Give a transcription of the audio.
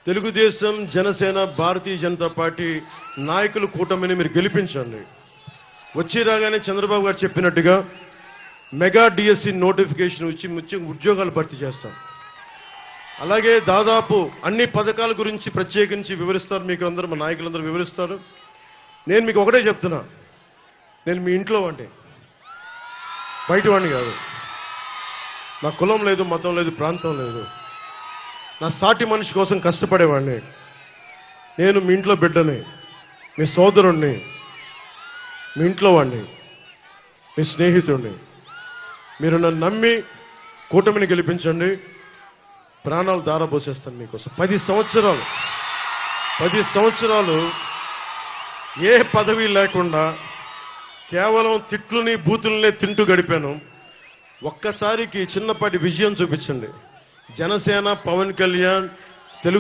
Telugu Desam, Janasena, Bharatiya Janata party నాయకులు కూటమిని మీరు గెలిపించండి. వచ్చి రాగానే చంద్రబాబు గారు చెప్పినట్టుగా మెగా డిఎస్సి నోటిఫికేషన్ ఇచ్చి ఉద్యోగాలు భర్తీ చేస్తాం. అలాగే దాదాపు అన్ని పథకాల గురించి ప్రత్యేకించి వివరిస్తారు. మీకు అందరూ మా నాయకులందరూ వివరిస్తారు. నేను మీకు ఒకటే చెప్తున్నా, నేను మీ ఇంట్లో వాడిని, బయట వాడిని కాదు. నా కులం లేదు, మతం లేదు, ప్రాంతం లేదు. నా సాటి మనిషి కోసం కష్టపడేవాడిని. నేను మీ ఇంట్లో బిడ్డని, మీ సోదరుణ్ణి, మీ ఇంట్లో వాడిని, మీ స్నేహితుడిని. మీరు నన్ను నమ్మి కూటమిని గెలిపించండి. ప్రాణాలు దారబోసేస్తాను మీకోసం. 10 సంవత్సరాలు ఏ పదవి లేకుండా కేవలం తిట్లుని బూతులనే తింటూ గడిపాను. ఒక్కసారికి చిన్నపాటి విజయం చూపించండి. జనసేన, పవన్ కళ్యాణ్,